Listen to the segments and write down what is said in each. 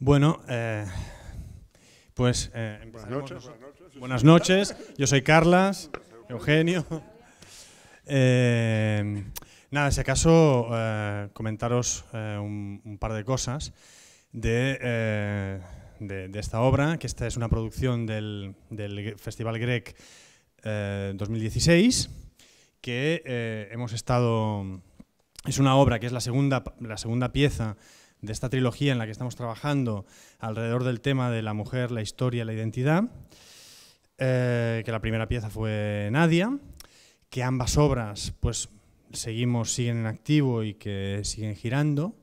Bueno, pues buenas noches. Yo soy Carlas, Eugenio. Nada, si acaso comentaros un par de cosas de esta obra, que esta es una producción del Festival Grec 2016, que hemos estado... Es una obra que es la segunda pieza de esta trilogía en la que estamos trabajando alrededor del tema de la mujer, la historia y la identidad, que la primera pieza fue Nadia, que ambas obras pues siguen en activo y que siguen girando,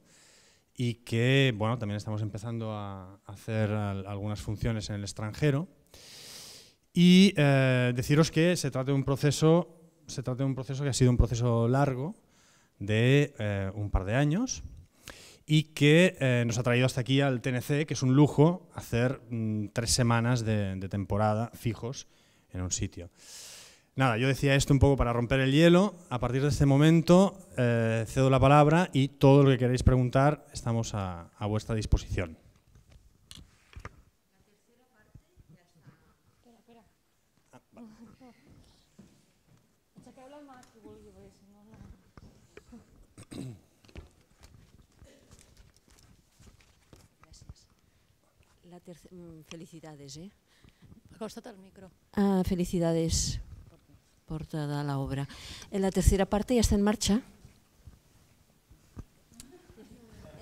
y que bueno, también estamos empezando a hacer algunas funciones en el extranjero. Y deciros que se trata de un proceso que ha sido un proceso largo de un par de años, y que nos ha traído hasta aquí al TNC, que es un lujo hacer 3 semanas de temporada fijos en un sitio. Nada, yo decía esto un poco para romper el hielo. A partir de este momento cedo la palabra y todo lo que queréis preguntar estamos a vuestra disposición. Felicidades, Acóstate al micro. Felicidades por toda la obra. ¿La tercera parte ya está en marcha?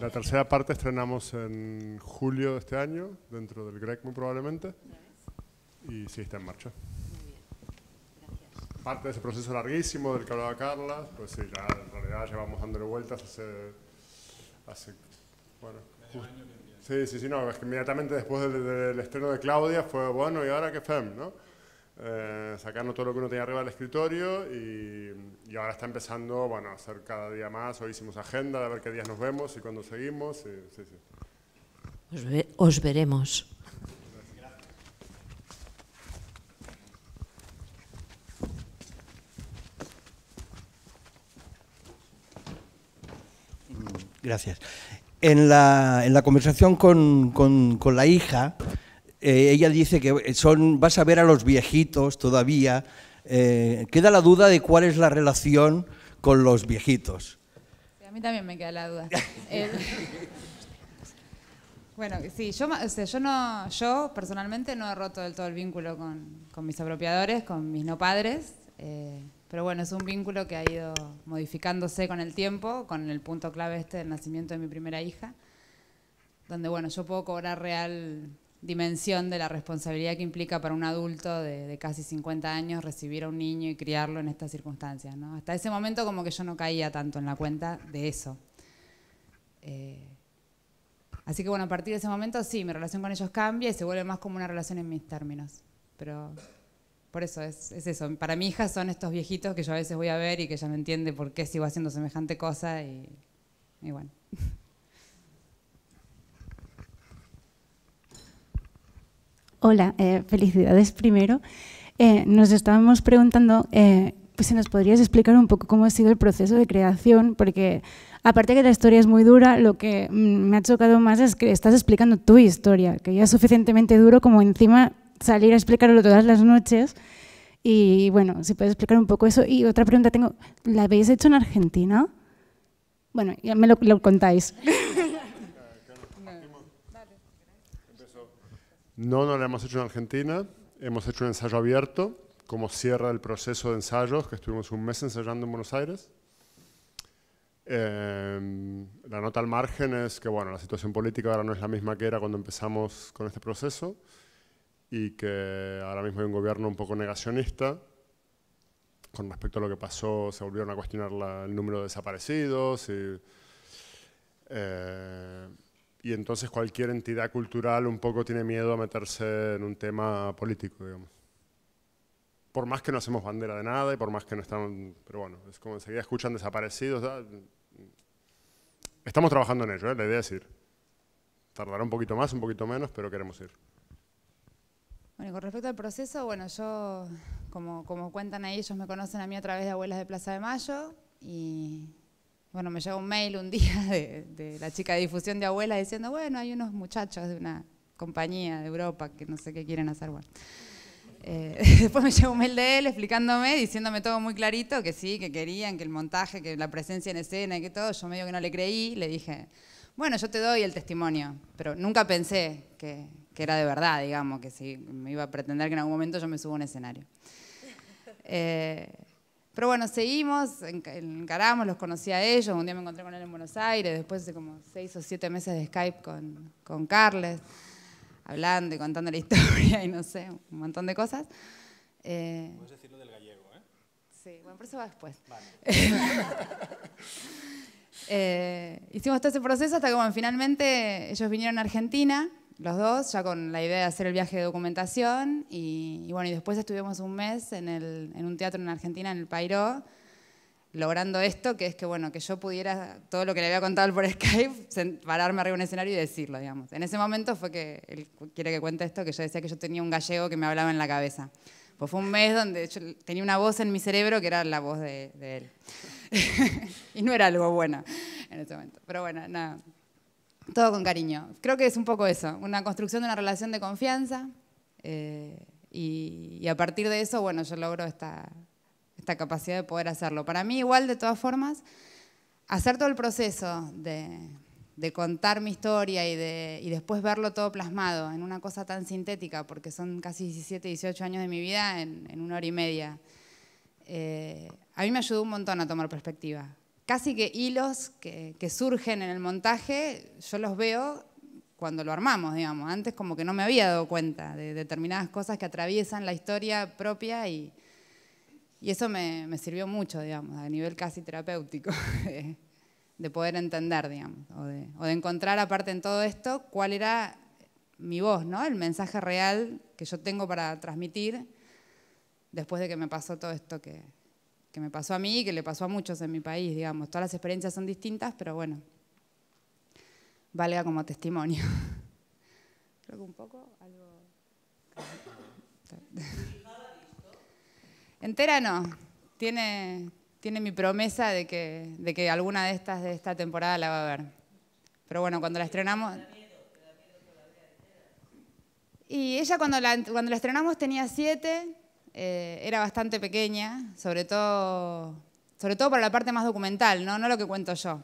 La tercera parte estrenamos en julio de este año, dentro del Grec muy probablemente, y sí está en marcha. Muy bien, gracias. Parte de ese proceso larguísimo del que hablaba Carla, pues sí, ya en realidad llevamos dándole vueltas hace bueno, sí, no, es que inmediatamente después del estreno de Claudia fue, bueno, ¿y ahora qué fem, no? Sacando todo lo que uno tenía arriba del escritorio y ahora está empezando, bueno, a hacer cada día más. Hoy hicimos agenda de ver qué días nos vemos y cuándo seguimos. Sí. Os veremos. Gracias. En la conversación con la hija, ella dice que vas a ver a los viejitos todavía. Queda la duda de cuál es la relación con los viejitos. Sí, a mí también me queda la duda. Bueno, sí, yo personalmente no he roto del todo el vínculo con mis apropiadores, con mis no padres. Pero bueno, es un vínculo que ha ido modificándose con el tiempo, con el punto clave del nacimiento de mi primera hija, donde bueno, yo puedo cobrar real dimensión de la responsabilidad que implica para un adulto de casi 50 años recibir a un niño y criarlo en estas circunstancias, ¿no? Hasta ese momento como que yo no caía tanto en la cuenta de eso. Así que bueno, a partir de ese momento sí, mi relación con ellos cambia y se vuelve más como una relación en mis términos. Pero por eso es eso. Para mi hija son estos viejitos que yo a veces voy a ver y que ella no entiende por qué sigo haciendo semejante cosa y bueno. Hola, felicidades primero. Nos estábamos preguntando pues si nos podrías explicar un poco cómo ha sido el proceso de creación, porque aparte que la historia es muy dura, lo que me ha chocado más es que estás explicando tu historia, que ya es suficientemente duro como encima salir a explicarlo todas las noches. Y bueno, si puedes explicar un poco eso. Y otra pregunta tengo, ¿la habéis hecho en Argentina? Bueno, ya me lo contáis. No la hemos hecho en Argentina, hemos hecho un ensayo abierto, como cierra el proceso de ensayos, que estuvimos un mes ensayando en Buenos Aires. La nota al margen es que bueno, la situación política ahora no es la misma que era cuando empezamos con este proceso, y que ahora mismo hay un gobierno un poco negacionista con respecto a lo que pasó. Se volvieron a cuestionar el número de desaparecidos y entonces cualquier entidad cultural un poco tiene miedo a meterse en un tema político, digamos. Por más que no hacemos bandera de nada y por más que no estamos... Pero bueno, es como enseguida escuchan desaparecidos. Estamos trabajando en ello, la idea es ir. Tardará un poquito más, un poquito menos, pero queremos ir. Bueno, con respecto al proceso, bueno, yo, como cuentan ahí, ellos me conocen a mí a través de Abuelas de Plaza de Mayo y Bueno, me llegó un mail un día de la chica de difusión de Abuela diciendo, bueno, hay unos muchachos de una compañía de Europa que no sé qué quieren hacer. Bueno. Después me llegó un mail de él explicándome, diciéndome todo muy clarito, que sí, que querían, que el montaje, que la presencia en escena y que todo. Yo medio que no le creí, le dije, bueno, yo te doy el testimonio, pero nunca pensé que era de verdad, digamos, que si me iba a pretender que en algún momento yo me subo a un escenario. Pero bueno, seguimos, encaramos, los conocí a ellos, un día me encontré con él en Buenos Aires, después de como 6 o 7 meses de Skype con Carles, hablando y contando la historia y no sé, un montón de cosas. Puedes decirlo del gallego, ¿eh? Sí, bueno, pero eso va después. Vale. Hicimos todo ese proceso hasta que bueno, finalmente ellos vinieron a Argentina, los dos, ya con la idea de hacer el viaje de documentación y bueno, y después estuvimos un mes en un teatro en Argentina, en el Pairó, logrando esto, que es que bueno, que yo pudiera, todo lo que le había contado por Skype, pararme arriba de un escenario y decirlo, digamos. En ese momento fue que él quiere que cuente esto, que yo decía que yo tenía un gallego que me hablaba en la cabeza. Pues fue un mes donde yo tenía una voz en mi cerebro que era la voz de él. Y no era algo bueno en ese momento. Pero bueno, nada. Todo con cariño. Creo que es un poco eso, una construcción de una relación de confianza y a partir de eso, bueno, yo logro esta capacidad de poder hacerlo. Para mí igual, de todas formas, hacer todo el proceso de contar mi historia y después verlo todo plasmado en una cosa tan sintética, porque son casi 17, 18 años de mi vida en 1 hora y media, a mí me ayudó un montón a tomar perspectiva. Casi que hilos que surgen en el montaje, yo los veo cuando lo armamos, digamos. Antes como que no me había dado cuenta de determinadas cosas que atraviesan la historia propia y eso me sirvió mucho, digamos, a nivel casi terapéutico, de poder entender, digamos, o de encontrar aparte en todo esto cuál era mi voz, ¿no? El mensaje real que yo tengo para transmitir después de que me pasó todo esto que me pasó a mí y que le pasó a muchos en mi país, digamos. Todas las experiencias son distintas, pero bueno, valga como testimonio. Creo que un poco algo... Entera no. Tiene mi promesa de que alguna de esta temporada la va a ver. Pero bueno, cuando la estrenamos... Y ella cuando la estrenamos tenía 7... era bastante pequeña, sobre todo para la parte más documental, no lo que cuento yo.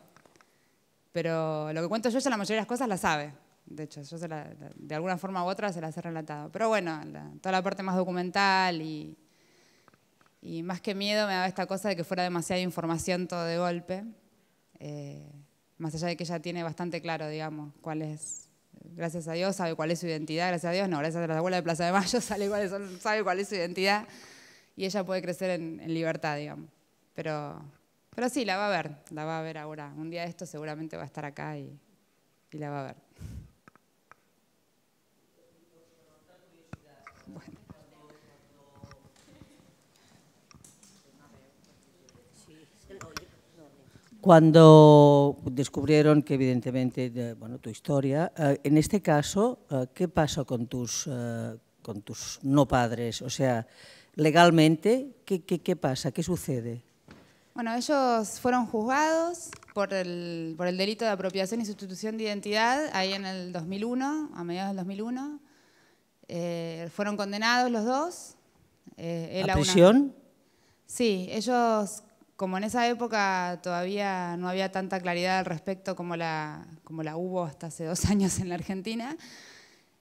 Pero lo que cuento yo, ella la mayoría de las cosas la sabe. De hecho, yo de alguna forma u otra se las he relatado. Pero bueno, toda la parte más documental y más que miedo me daba esta cosa de que fuera demasiada información todo de golpe. Más allá de que ella tiene bastante claro, digamos, cuál es... Gracias a Dios sabe cuál es su identidad, gracias a Dios no, gracias a la abuela de Plaza de Mayo sabe cuál es su identidad y ella puede crecer en libertad, digamos. Pero sí, la va a ver ahora. Un día de esto seguramente va a estar acá y la va a ver. Bueno. Cuando descubrieron que evidentemente, bueno, tu historia, en este caso, ¿qué pasó con tus no padres? O sea, legalmente, ¿qué pasa? ¿Qué sucede? Bueno, ellos fueron juzgados por el delito de apropiación y sustitución de identidad ahí en el 2001, a mediados del 2001. Fueron condenados los dos. ¿A prisión? Sí, ellos... Como en esa época todavía no había tanta claridad al respecto como la hubo hasta hace 2 años en la Argentina,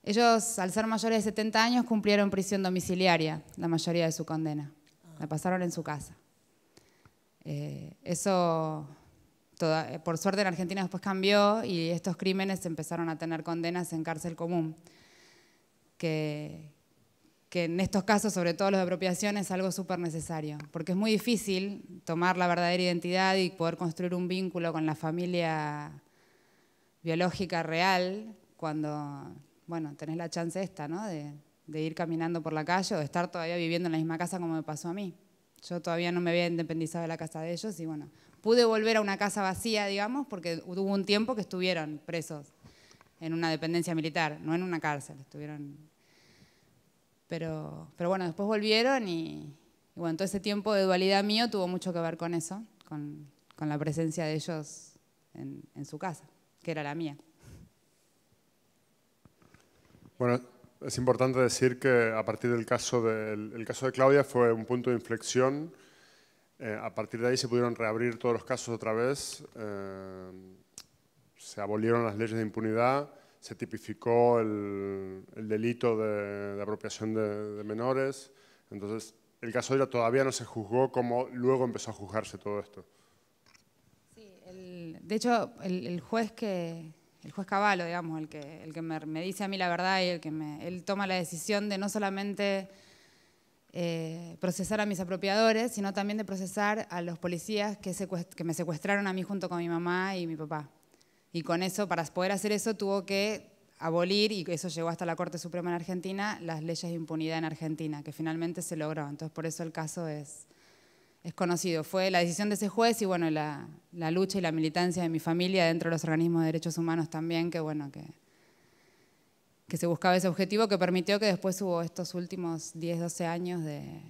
ellos, al ser mayores de 70 años, cumplieron prisión domiciliaria la mayoría de su condena. La pasaron en su casa. Eso, por suerte en Argentina después cambió y estos crímenes empezaron a tener condenas en cárcel común. Que en estos casos, sobre todo los de apropiación, es algo súper necesario, porque es muy difícil tomar la verdadera identidad y poder construir un vínculo con la familia biológica real cuando, bueno, tenés la chance esta, ¿no? de ir caminando por la calle o de estar todavía viviendo en la misma casa como me pasó a mí. Yo todavía no me había independizado de la casa de ellos y bueno, pude volver a una casa vacía, digamos, porque hubo un tiempo que estuvieron presos en una dependencia militar, no en una cárcel, estuvieron... Pero bueno, después volvieron y bueno, todo ese tiempo de dualidad mío tuvo mucho que ver con eso, con con la presencia de ellos en su casa, que era la mía. Bueno, es importante decir que a partir del caso de Claudia fue un punto de inflexión. A partir de ahí se pudieron reabrir todos los casos otra vez. Se abolieron las leyes de impunidad, se tipificó el delito de apropiación de menores. Entonces, el caso de ella todavía no se juzgó como luego empezó a juzgarse todo esto. Sí, de hecho, el juez Cavallo, digamos, el que me dice a mí la verdad y él toma la decisión de no solamente procesar a mis apropiadores, sino también de procesar a los policías que me secuestraron a mí junto con mi mamá y mi papá. Y con eso, para poder hacer eso, tuvo que abolir, y eso llegó hasta la Corte Suprema en Argentina, las leyes de impunidad en Argentina, que finalmente se logró. Entonces, por eso el caso es conocido. Fue la decisión de ese juez y bueno, la lucha y la militancia de mi familia dentro de los organismos de derechos humanos también, que bueno, que se buscaba ese objetivo, que permitió que después hubo estos últimos 10, 12 años de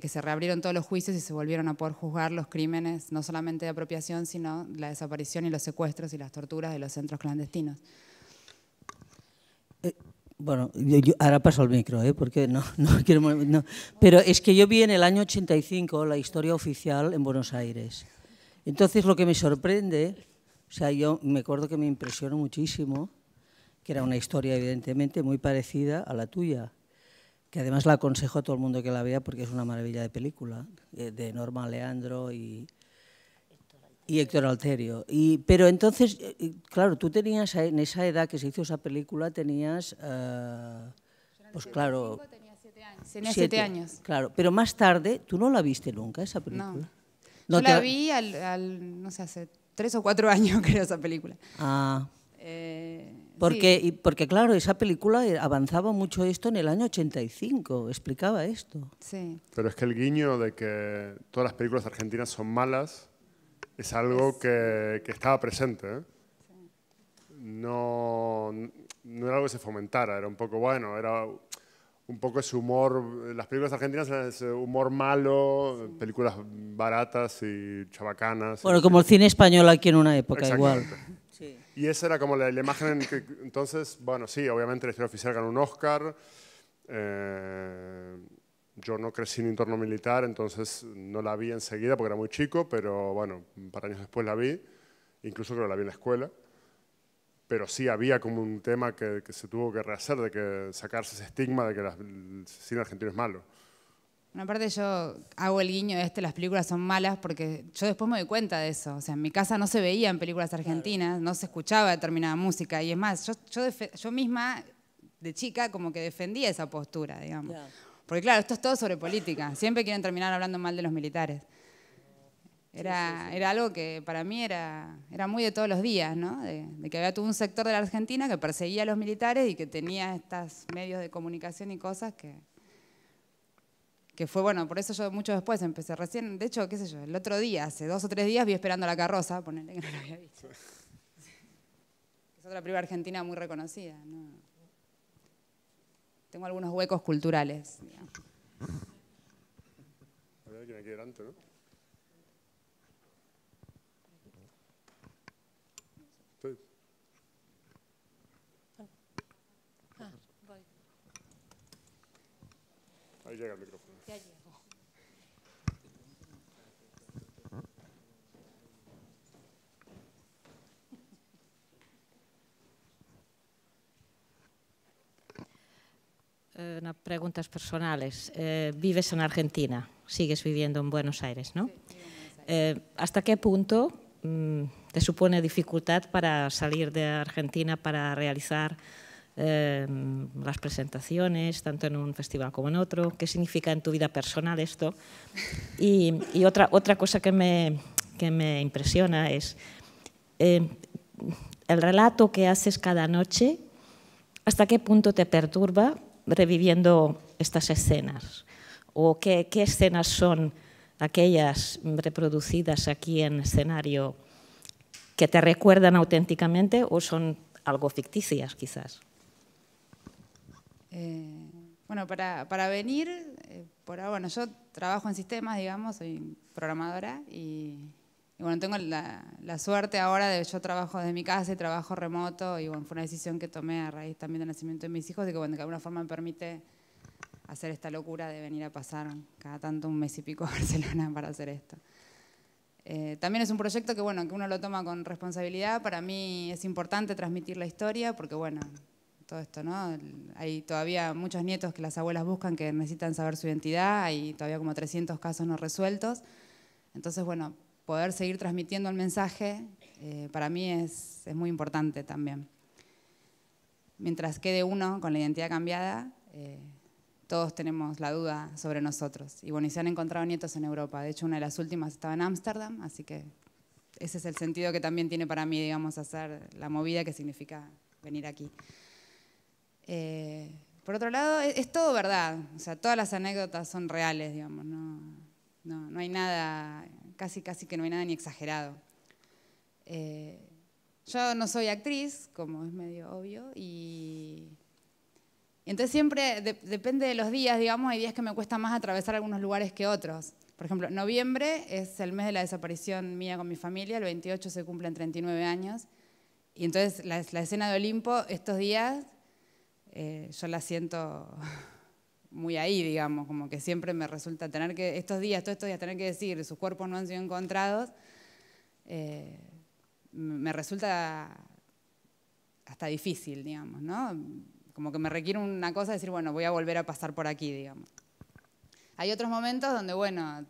que se reabrieron todos los juicios y se volvieron a poder juzgar los crímenes, no solamente de apropiación, sino la desaparición y los secuestros y las torturas de los centros clandestinos. Bueno, yo ahora paso el micro, porque no quiero... No. Pero es que yo vi en el año 85 la historia oficial en Buenos Aires. Entonces lo que me sorprende, o sea, yo me acuerdo que me impresionó muchísimo, que era una historia evidentemente muy parecida a la tuya, que además la aconsejo a todo el mundo que la vea porque es una maravilla de película, de Norma Leandro y Héctor Alterio. Pero entonces, claro, tú tenías, en esa edad que se hizo esa película, tenías, pues claro... Tenía 7 años. Claro, pero más tarde, ¿tú no la viste nunca, esa película? No. Yo la vi no sé, hace 3 o 4 años creo esa película. Ah. Porque claro, esa película avanzaba mucho esto en el año 85, explicaba esto. Sí. Pero es que el guiño de que todas las películas argentinas son malas es algo que estaba presente. Sí. No era algo que se fomentara, era un poco, bueno, era un poco ese humor, las películas argentinas eran ese humor malo, películas baratas y chabacanas. Bueno, como el cine español aquí en una época igual. Sí. Y esa era como la imagen en que, entonces, bueno, sí, obviamente la historia oficial ganó un Oscar. Yo no crecí en un entorno militar, entonces no la vi enseguida porque era muy chico, pero bueno, un par de años después la vi, incluso creo que la vi en la escuela. Pero sí había como un tema que se tuvo que rehacer, de que sacarse ese estigma de que el cine argentino es malo. Aparte yo hago el guiño las películas son malas porque yo después me doy cuenta de eso. O sea, en mi casa no se veían películas argentinas, claro. No se escuchaba determinada música. Y es más, yo misma, de chica, como que defendía esa postura, digamos. Claro. Porque claro, esto es todo sobre política. Siempre quieren terminar hablando mal de los militares. Era algo que para mí era muy de todos los días, ¿no? De que había todo un sector de la Argentina que perseguía a los militares y que tenía estos medios de comunicación y cosas que fue, bueno, por eso yo mucho después empecé, recién, de hecho, qué sé yo, el otro día, hace 2 o 3 días, vi Esperando la carroza, ponele que no lo había visto. Es otra película argentina muy reconocida, ¿no? Tengo algunos huecos culturales, digamos. Hay alguien aquí delante, ¿no? Sí. Ahí llega el micrófono. Ya llegó. Unas preguntas personales. Vives en Argentina, sigues viviendo en Buenos Aires, ¿no? Sí, vivo en Buenos Aires. ¿Hasta qué punto te supone dificultad para salir de Argentina para realizar las presentaciones, tanto en un festival como en otro? ¿Qué significa en tu vida personal esto? Y otra cosa que me impresiona es el relato que haces cada noche, ¿hasta qué punto te perturba reviviendo estas escenas? ¿O qué escenas son aquellas reproducidas aquí en escenario que te recuerdan auténticamente o son algo ficticias quizás? Bueno, para venir, por ahora, bueno, yo trabajo en sistemas, digamos, soy programadora y bueno, tengo la suerte ahora de yo trabajo desde mi casa y trabajo remoto y bueno, fue una decisión que tomé a raíz también del nacimiento de mis hijos y que bueno, de alguna forma me permite hacer esta locura de venir a pasar cada tanto un mes y pico a Barcelona para hacer esto. También es un proyecto que, bueno, que uno lo toma con responsabilidad. Para mí es importante transmitir la historia porque, bueno, todo esto, ¿no? Hay todavía muchos nietos que las abuelas buscan que necesitan saber su identidad, hay todavía como 300 casos no resueltos. Entonces, bueno, poder seguir transmitiendo el mensaje para mí es muy importante también. Mientras quede uno con la identidad cambiada, todos tenemos la duda sobre nosotros. Y bueno, y se han encontrado nietos en Europa. De hecho, una de las últimas estaba en Ámsterdam, así que ese es el sentido que también tiene para mí, digamos, hacer la movida que significa venir aquí. Por otro lado, es todo verdad. O sea, todas las anécdotas son reales, digamos. No hay nada, casi que no hay nada ni exagerado. Yo no soy actriz, como es medio obvio, y entonces siempre depende de los días, digamos, hay días que me cuesta más atravesar algunos lugares que otros. Por ejemplo, noviembre es el mes de la desaparición mía con mi familia, el 28 se cumplen 39 años, y entonces la escena de Olimpo, estos días, yo la siento muy ahí, digamos, como que siempre me resulta tener que, todos estos días tener que decir, sus cuerpos no han sido encontrados, me resulta hasta difícil, digamos, ¿no? Como que me requiere una cosa de decir, bueno, voy a volver a pasar por aquí, digamos. Hay otros momentos donde, bueno,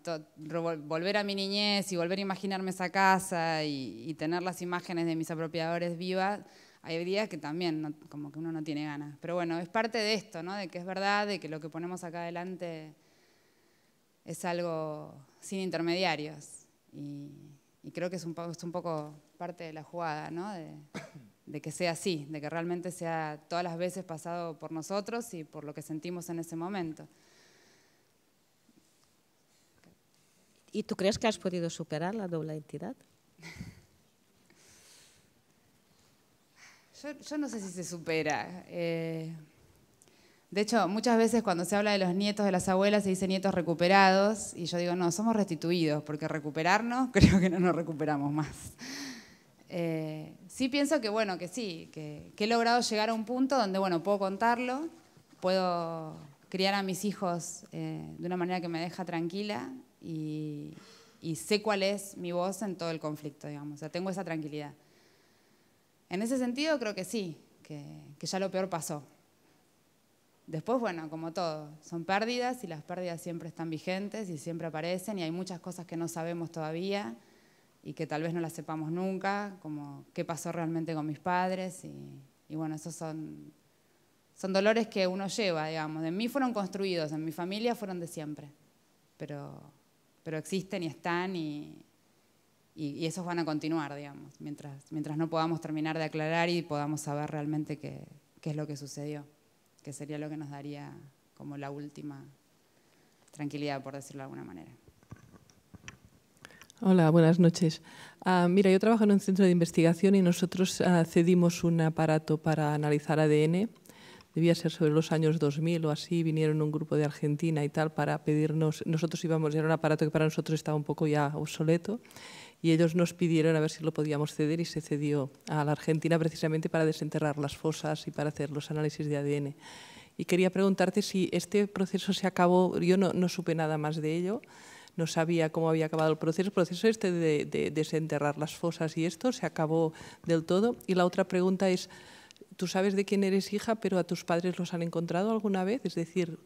volver a mi niñez y volver a imaginarme esa casa y tener las imágenes de mis apropiadores vivas, hay días que también como que uno no tiene ganas. Pero bueno, es parte de esto, ¿no? De que es verdad, de que lo que ponemos acá adelante es algo sin intermediarios. Y creo que es un poco parte de la jugada, ¿no? De que sea así, de que realmente sea todas las veces pasado por nosotros y por lo que sentimos en ese momento. ¿Y tú crees que has podido superar la doble identidad? Yo no sé si se supera. De hecho, muchas veces cuando se habla de los nietos de las abuelas se dice nietos recuperados y yo digo, no, somos restituidos, porque recuperarnos creo que no nos recuperamos más. Sí pienso que, bueno, que sí, que he logrado llegar a un punto donde, bueno, puedo contarlo, puedo criar a mis hijos de una manera que me deja tranquila y sé cuál es mi voz en todo el conflicto, digamos, o sea, tengo esa tranquilidad. En ese sentido creo que sí, que ya lo peor pasó. Después, bueno, como todo, son pérdidas y las pérdidas siempre están vigentes y siempre aparecen y hay muchas cosas que no sabemos todavía y que tal vez no las sepamos nunca, como qué pasó realmente con mis padres y bueno, esos son dolores que uno lleva, digamos. En mí fueron construidos, en mi familia fueron de siempre, pero existen y están y esos van a continuar, digamos, mientras no podamos terminar de aclarar y podamos saber realmente qué es lo que sucedió, que sería lo que nos daría como la última tranquilidad, por decirlo de alguna manera. Hola, buenas noches. Mira, yo trabajo en un centro de investigación y nosotros cedimos un aparato para analizar ADN. Debía ser sobre los años 2000 o así, vinieron un grupo de Argentina y tal para pedirnos, nosotros íbamos, era un aparato que para nosotros estaba un poco ya obsoleto, y ellos nos pidieron a ver si lo podíamos ceder y se cedió a la Argentina precisamente para desenterrar las fosas y para hacer los análisis de ADN. Y quería preguntarte si este proceso se acabó, yo no supe nada más de ello, no sabía cómo había acabado el proceso este de desenterrar las fosas y esto se acabó del todo. Y la otra pregunta es, tú sabes de quién eres hija, pero a tus padres los han encontrado alguna vez, es decir,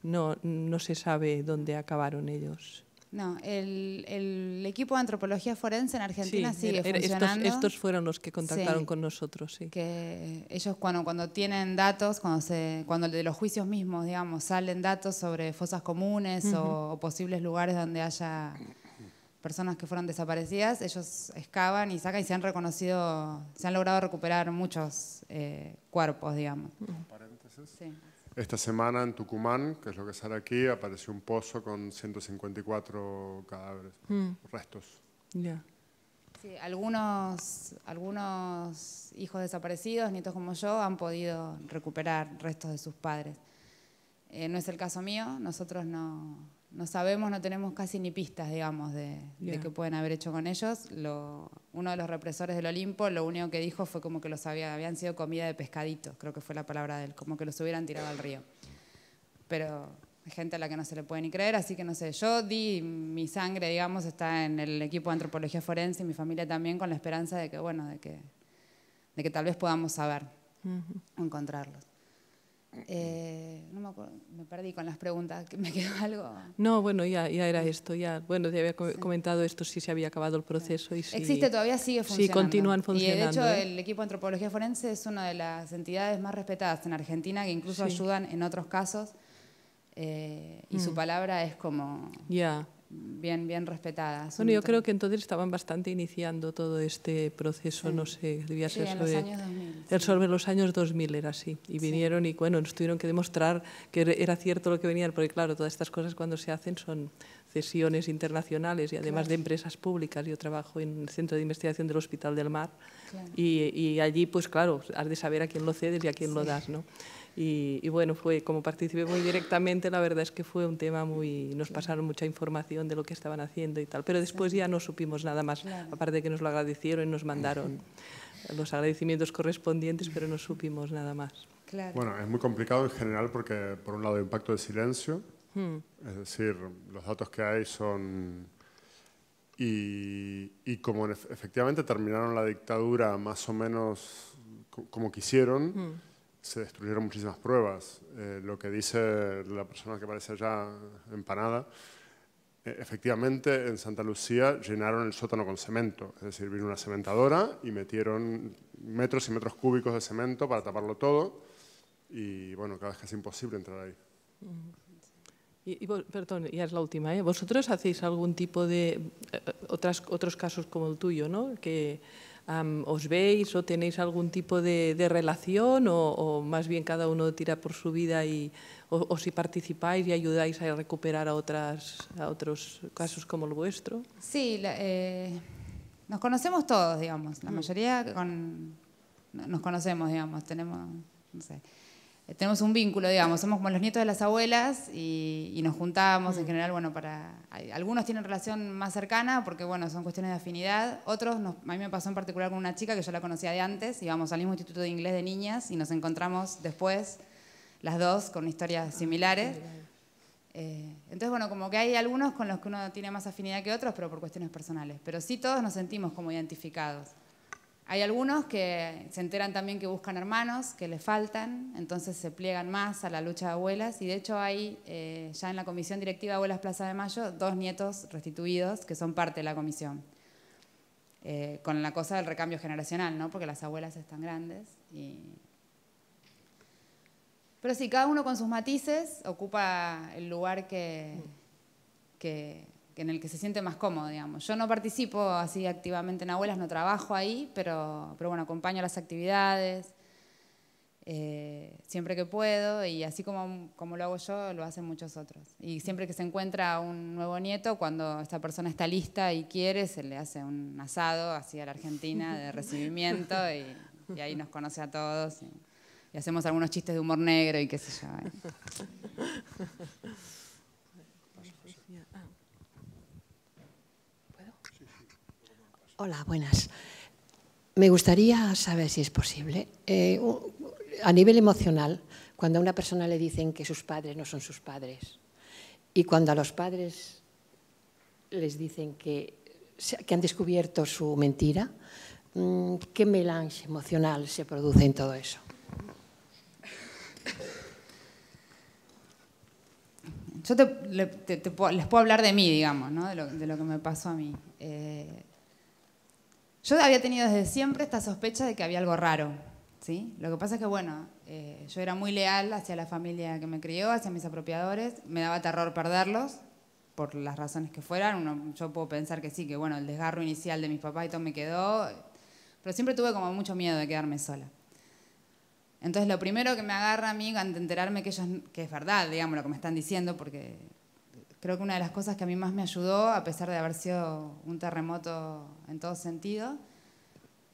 no se sabe dónde acabaron ellos. No, el equipo de antropología forense en Argentina sigue funcionando. Estos fueron los que contactaron con nosotros, sí. Que ellos cuando tienen datos, cuando de los juicios mismos, digamos, salen datos sobre fosas comunes o posibles lugares donde haya personas que fueron desaparecidas, ellos excavan y sacan y se han logrado recuperar muchos cuerpos, digamos. Paréntesis. Sí. Esta semana en Tucumán, que es lo que sale aquí, apareció un pozo con 154 cadáveres, restos. Yeah. Sí, algunos hijos desaparecidos, nietos como yo, han podido recuperar restos de sus padres. No es el caso mío, nosotros no sabemos, no tenemos casi ni pistas, digamos, de qué pueden haber hecho con ellos. Uno de los represores del Olimpo lo único que dijo fue como que habían sido comida de pescaditos, creo que fue la palabra de él, como que los hubieran tirado al río. Pero hay gente a la que no se le puede ni creer, así que no sé, yo di mi sangre, digamos, está en el equipo de antropología forense y mi familia también, con la esperanza de que, bueno, de que tal vez podamos saber, encontrarlos. No me acuerdo, me perdí con las preguntas, ¿me quedó algo? No, bueno, ya era esto, bueno, te había comentado esto, si se había acabado el proceso y si... Existe, todavía sigue funcionando. Sí, continúan funcionando. Y de hecho el equipo de antropología forense es una de las entidades más respetadas en Argentina, que incluso ayudan en otros casos, y su palabra es como... Bien respetada. Bueno, yo creo que entonces estaban bastante iniciando todo este proceso, no sé, debía ser sobre los años 2000. Sobre los años 2000 era así. Y vinieron y bueno, nos tuvieron que demostrar que era cierto lo que venían, porque claro, todas estas cosas cuando se hacen son cesiones internacionales y además de empresas públicas. Yo trabajo en el Centro de Investigación del Hospital del Mar y allí, pues claro, has de saber a quién lo cedes y a quién lo das, ¿no? Y bueno, como participé muy directamente, la verdad es que fue un tema nos pasaron mucha información de lo que estaban haciendo y tal, pero después ya no supimos nada más, aparte de que nos lo agradecieron y nos mandaron los agradecimientos correspondientes, pero no supimos nada más. Bueno, es muy complicado en general porque por un lado el impacto del silencio, es decir, los datos que hay son... Y como efectivamente terminaron la dictadura más o menos como quisieron, se destruyeron muchísimas pruebas. Lo que dice la persona que aparece allá empanada, efectivamente en Santa Lucía llenaron el sótano con cemento, es decir, vino una cementadora y metieron metros y metros cúbicos de cemento para taparlo todo y bueno, cada vez que es imposible entrar ahí. Perdón, ya es la última, ¿eh? ¿Vosotros hacéis algún tipo de otros casos como el tuyo, ¿no? Que os veis o tenéis algún tipo de relación o más bien cada uno tira por su vida o si participáis y ayudáis a recuperar a otros casos como el vuestro? Sí, nos conocemos todos, digamos, la mayoría nos conocemos, digamos, tenemos, no sé, tenemos un vínculo, digamos, somos como los nietos de las abuelas y nos juntamos en general, bueno, algunos tienen relación más cercana porque, bueno, son cuestiones de afinidad, otros, a mí me pasó en particular con una chica que yo la conocía de antes, íbamos al mismo instituto de inglés de niñas y nos encontramos después, las dos, con historias similares. Entonces, bueno, como que hay algunos con los que uno tiene más afinidad que otros, pero por cuestiones personales, pero sí todos nos sentimos como identificados. Hay algunos que se enteran también que buscan hermanos, que les faltan, entonces se pliegan más a la lucha de abuelas y de hecho hay ya en la comisión directiva de Abuelas Plaza de Mayo 2 nietos restituidos que son parte de la comisión. Con la cosa del recambio generacional, ¿no? Porque las abuelas están grandes. Pero sí, cada uno con sus matices ocupa el lugar en el que se siente más cómodo, digamos. Yo no participo así activamente en abuelas, no trabajo ahí, pero bueno, acompaño las actividades siempre que puedo y así como lo hago yo, lo hacen muchos otros. Y siempre que se encuentra un nuevo nieto, cuando esta persona está lista y quiere, se le hace un asado así a la Argentina de recibimiento y ahí nos conoce a todos y hacemos algunos chistes de humor negro y qué sé yo. Hola, buenas. Me gustaría saber si es posible, a nivel emocional, cuando a una persona le dicen que sus padres no son sus padres y cuando a los padres les dicen que han descubierto su mentira, ¿qué melange emocional se produce en todo eso? Yo les puedo hablar de mí, digamos, ¿no? de lo que me pasó a mí. Yo había tenido desde siempre esta sospecha de que había algo raro, ¿sí? Lo que pasa es que, bueno, yo era muy leal hacia la familia que me crió, hacia mis apropiadores. Me daba terror perderlos, por las razones que fueran. Yo puedo pensar que sí, que bueno, el desgarro inicial de mis papás y todo me quedó, pero siempre tuve como mucho miedo de quedarme sola. Entonces lo primero que me agarra a mí ante enterarme que es verdad, digamos, lo que me están diciendo, porque creo que una de las cosas que a mí más me ayudó, a pesar de haber sido un terremoto en todo sentido,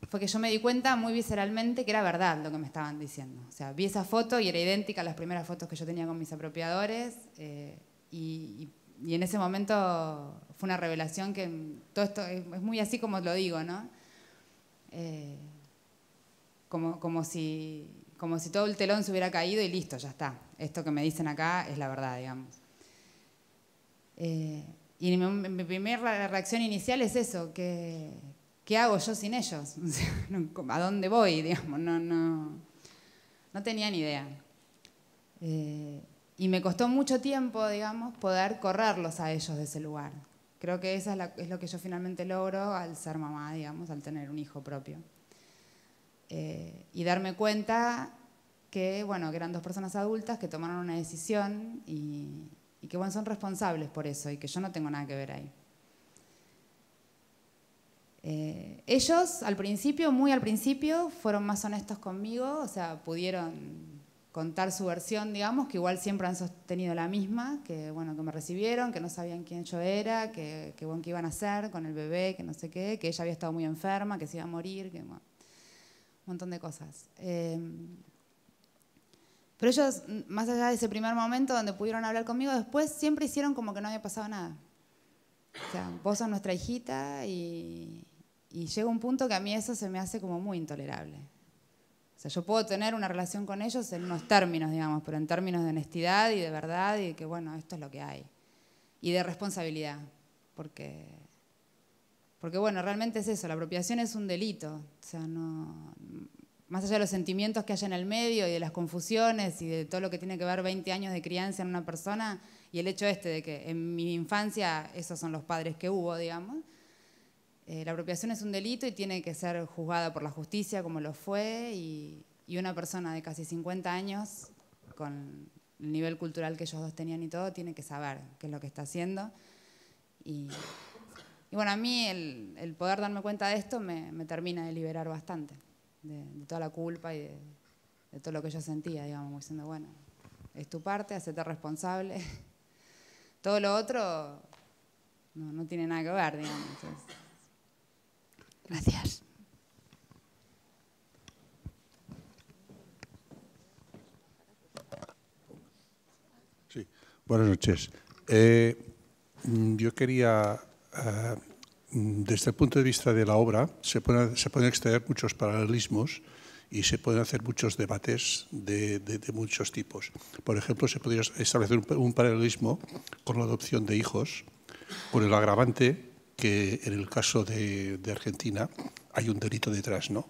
fue que yo me di cuenta muy visceralmente que era verdad lo que me estaban diciendo. O sea, vi esa foto y era idéntica a las primeras fotos que yo tenía con mis apropiadores, y en ese momento fue una revelación que todo esto es muy así como lo digo, ¿no? Como si todo el telón se hubiera caído y listo, ya está. Esto que me dicen acá es la verdad, digamos. Y mi primera reacción inicial es eso, ¿qué hago yo sin ellos? O sea, ¿a dónde voy? Digamos, no tenía ni idea. Y me costó mucho tiempo, digamos, poder correrlos a ellos de ese lugar. Creo que eso es lo que yo finalmente logro al ser mamá, digamos, al tener un hijo propio. Y darme cuenta que, bueno, que eran dos personas adultas que tomaron una decisión y que, bueno, son responsables por eso y que yo no tengo nada que ver ahí. Ellos, al principio, muy al principio, fueron más honestos conmigo, o sea, pudieron contar su versión, digamos, que igual siempre han sostenido la misma, que, bueno, que me recibieron, que no sabían quién yo era, que bueno, qué iban a hacer con el bebé, que no sé qué, que ella había estado muy enferma, que se iba a morir, que, bueno, un montón de cosas. Pero ellos, más allá de ese primer momento donde pudieron hablar conmigo, después siempre hicieron como que no había pasado nada. O sea, vos sos nuestra hijita y llega un punto que a mí eso se me hace como muy intolerable. O sea, yo puedo tener una relación con ellos en unos términos, digamos, pero en términos de honestidad y de verdad y de que, bueno, esto es lo que hay. Y de responsabilidad, porque bueno, realmente es eso, la apropiación es un delito. O sea, no, más allá de los sentimientos que hay en el medio y de las confusiones y de todo lo que tiene que ver 20 años de crianza en una persona, y el hecho de que en mi infancia esos son los padres que hubo, digamos, la apropiación es un delito y tiene que ser juzgada por la justicia como lo fue, y una persona de casi 50 años, con el nivel cultural que ellos dos tenían y todo, tiene que saber qué es lo que está haciendo. Y bueno, a mí el poder darme cuenta de esto me termina de liberar bastante de toda la culpa y de todo lo que yo sentía, digamos, diciendo, bueno, es tu parte, hacete responsable. Todo lo otro no tiene nada que ver, digamos. Entonces, gracias. Sí, buenas noches. Yo quería, desde el punto de vista de la obra, se pueden extraer muchos paralelismos y se pueden hacer muchos debates de muchos tipos. Por ejemplo, se podría establecer un paralelismo con la adopción de hijos, con el agravante que en el caso de Argentina hay un delito detrás, ¿no?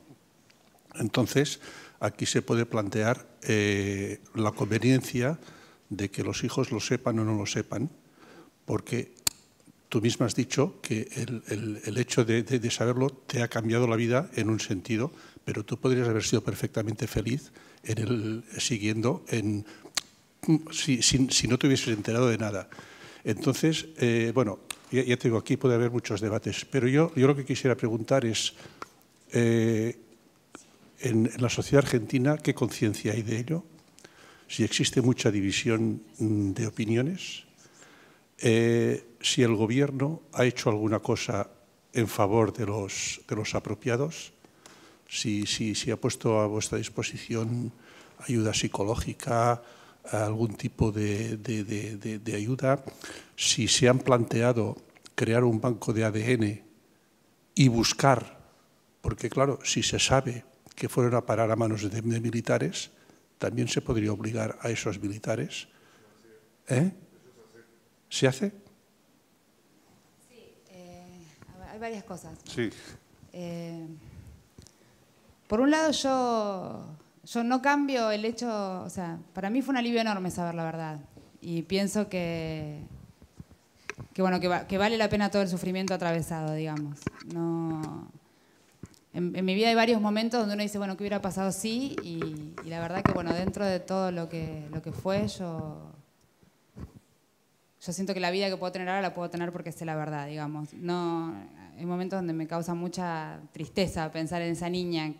Entonces, aquí se puede plantear la conveniencia de que los hijos lo sepan o no lo sepan, porque tú misma has dicho que el hecho de saberlo te ha cambiado la vida en un sentido, pero tú podrías haber sido perfectamente feliz siguiendo si no te hubieses enterado de nada. Entonces, bueno, ya te digo, aquí puede haber muchos debates, pero yo lo que quisiera preguntar es, en la sociedad argentina, ¿qué conciencia hay de ello? Si existe mucha división de opiniones, si el gobierno ha hecho alguna cosa en favor de los apropiados, si ha puesto a vuestra disposición ayuda psicológica, algún tipo de ayuda, si se han planteado crear un banco de ADN y buscar, porque claro, si se sabe que fueron a parar a manos de militares, también se podría obligar a esos militares. ¿Se hace? Sí, hay varias cosas. Sí. Por un lado, yo no cambio el hecho, o sea, para mí fue un alivio enorme saber la verdad. Y pienso que vale la pena todo el sufrimiento atravesado, digamos. No, en mi vida hay varios momentos donde uno dice, bueno, ¿qué hubiera pasado si? Y la verdad que, bueno, dentro de todo lo que fue, yo siento que la vida que puedo tener ahora la puedo tener porque sé la verdad, digamos. No, hay momentos donde me causa mucha tristeza pensar en esa niña,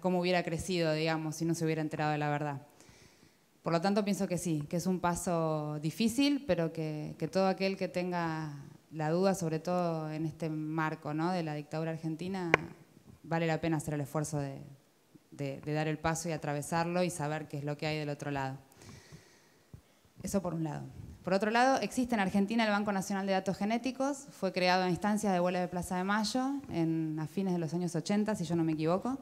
cómo hubiera crecido, digamos, si no se hubiera enterado de la verdad. Por lo tanto, pienso que sí, que es un paso difícil, pero que todo aquel que tenga la duda, sobre todo en este marco, ¿no?, de la dictadura argentina, vale la pena hacer el esfuerzo de dar el paso y atravesarlo y saber qué es lo que hay del otro lado. Eso por un lado. Por otro lado, existe en Argentina el Banco Nacional de Datos Genéticos, fue creado a instancias de Abuelas de Plaza de Mayo a fines de los años 80, si yo no me equivoco.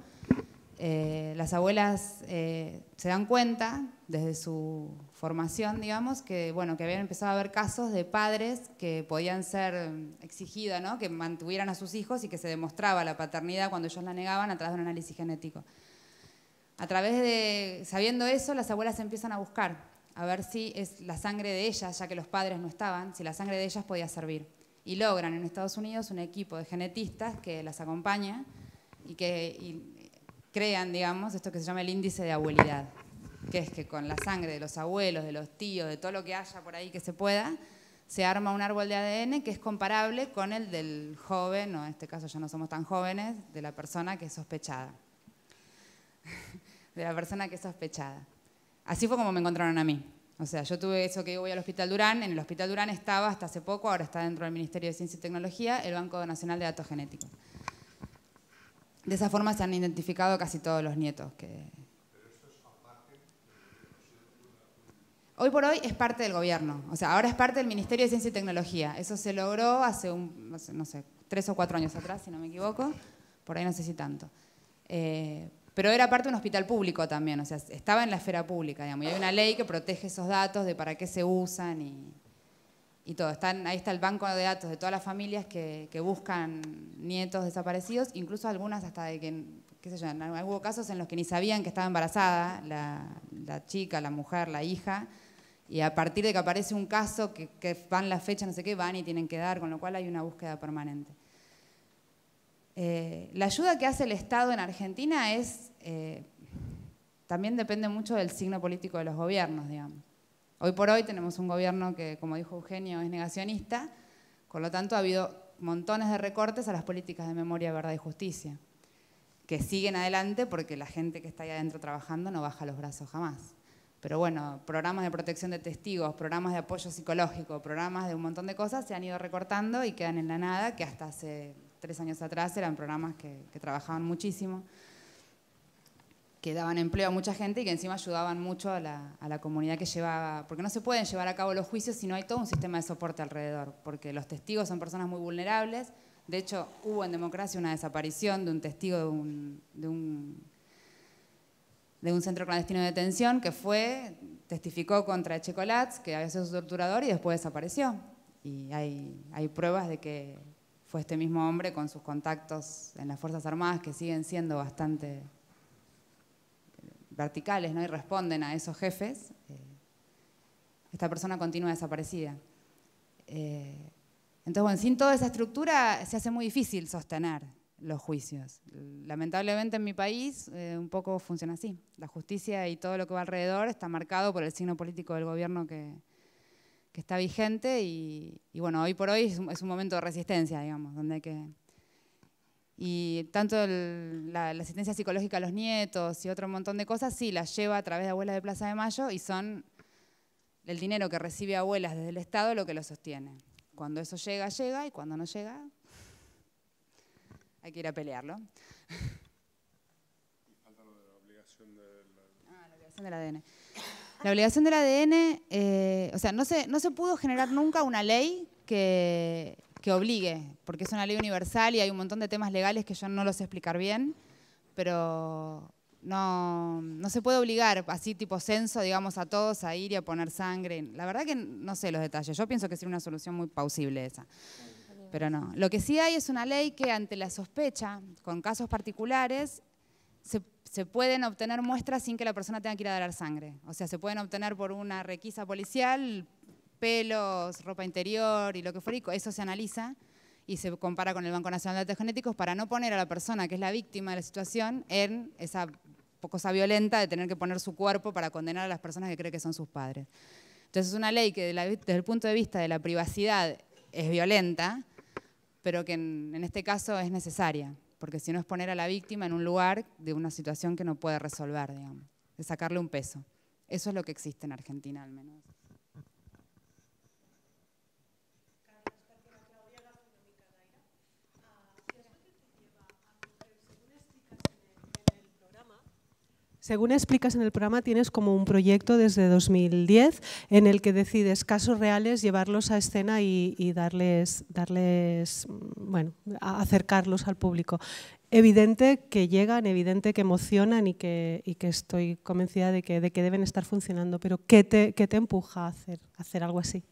Las abuelas se dan cuenta, desde su formación, digamos, que, bueno, que habían empezado a haber casos de padres que podían ser exigidos, ¿no? Que mantuvieran a sus hijos y que se demostraba la paternidad cuando ellos la negaban a través de un análisis genético. Sabiendo eso, las abuelas empiezan a buscar, a ver si es la sangre de ellas, ya que los padres no estaban, si la sangre de ellas podía servir. Y logran en Estados Unidos un equipo de genetistas que las acompaña y crean, digamos, esto que se llama el índice de abuelidad, que es que con la sangre de los abuelos, de los tíos, de todo lo que haya por ahí que se pueda, se arma un árbol de ADN que es comparable con el del joven, o en este caso ya no somos tan jóvenes, de la persona que es sospechada. De la persona que es sospechada. Así fue como me encontraron a mí. O sea, yo tuve eso que voy al Hospital Durán. En el Hospital Durán estaba hasta hace poco, ahora está dentro del Ministerio de Ciencia y Tecnología, el Banco Nacional de Datos Genéticos. De esa forma se han identificado casi todos los nietos. Hoy por hoy es parte del gobierno. O sea, ahora es parte del Ministerio de Ciencia y Tecnología. Eso se logró hace, no sé, 3 o 4 años atrás, si no me equivoco. Por ahí no sé si tanto. Pero era parte de un hospital público también, o sea, estaba en la esfera pública, digamos, y hay una ley que protege esos datos de para qué se usan y todo. Ahí está el banco de datos de todas las familias que buscan nietos desaparecidos, incluso algunas hasta de que, qué sé yo, hubo casos en los que ni sabían que estaba embarazada la chica, la mujer, la hija, y a partir de que aparece un caso que van la fecha, no sé qué, van y tienen que dar, con lo cual hay una búsqueda permanente. La ayuda que hace el Estado en Argentina también depende mucho del signo político de los gobiernos, digamos. Hoy por hoy tenemos un gobierno que, como dijo Eugenio, es negacionista, por lo tanto ha habido montones de recortes a las políticas de memoria, verdad y justicia, que siguen adelante porque la gente que está ahí adentro trabajando no baja los brazos jamás. Pero bueno, programas de protección de testigos, programas de apoyo psicológico, programas de un montón de cosas se han ido recortando y quedan en la nada, que hasta hace 3 años atrás eran programas que trabajaban muchísimo, que daban empleo a mucha gente y que encima ayudaban mucho a la comunidad que llevaba, porque no se pueden llevar a cabo los juicios si no hay todo un sistema de soporte alrededor, porque los testigos son personas muy vulnerables. De hecho, hubo en democracia una desaparición de un testigo de un centro clandestino de detención que testificó contra Echecolatz, que había sido su torturador, y después desapareció. Y hay pruebas de que fue este mismo hombre con sus contactos en las Fuerzas Armadas, que siguen siendo bastante verticales, ¿no? Y responden a esos jefes. Esta persona continúa desaparecida. Entonces, bueno, sin toda esa estructura se hace muy difícil sostener los juicios. Lamentablemente en mi país un poco funciona así. La justicia y todo lo que va alrededor está marcado por el signo político del gobierno que está vigente y bueno, hoy por hoy es un momento de resistencia, digamos, donde hay que... Y tanto la asistencia psicológica a los nietos y otro montón de cosas, sí, las lleva a través de Abuelas de Plaza de Mayo y son el dinero que recibe Abuelas desde el Estado lo que lo sostiene. Cuando eso llega, llega, y cuando no llega, hay que ir a pelearlo. Y falta lo de la obligación la obligación del ADN. La obligación del ADN, o sea, no se pudo generar nunca una ley que obligue, porque es una ley universal y hay un montón de temas legales que yo no los sé explicar bien, pero no se puede obligar, así tipo censo, digamos, a todos a ir y a poner sangre. La verdad que no sé los detalles, yo pienso que sería una solución muy plausible esa, pero no. Lo que sí hay es una ley que ante la sospecha, con casos particulares, se pueden obtener muestras sin que la persona tenga que ir a dar sangre. O sea, se pueden obtener por una requisa policial, pelos, ropa interior y lo que fuera, y eso se analiza y se compara con el Banco Nacional de Datos Genéticos para no poner a la persona que es la víctima de la situación en esa cosa violenta de tener que poner su cuerpo para condenar a las personas que cree que son sus padres. Entonces es una ley que desde el punto de vista de la privacidad es violenta, pero que en este caso es necesaria, porque si no es poner a la víctima en un lugar de una situación que no puede resolver, digamos, de sacarle un peso. Eso es lo que existe en Argentina al menos. Según explicas en el programa, tienes como un proyecto desde 2010 en el que decides casos reales, llevarlos a escena y darles, bueno, acercarlos al público. Evidente que llegan, evidente que emocionan y que estoy convencida de que deben estar funcionando, pero ¿qué te empuja a hacer algo así?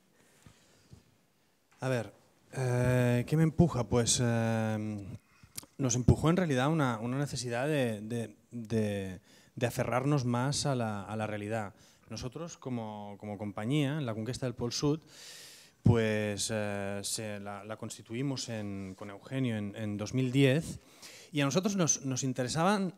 A ver, ¿qué me empuja? Pues nos empujó en realidad una necesidad de aferrarnos más a la realidad. Nosotros, como compañía, en la Conquesta del Pol Sud, pues la constituimos con Eugenio en 2010, y a nosotros nos interesaban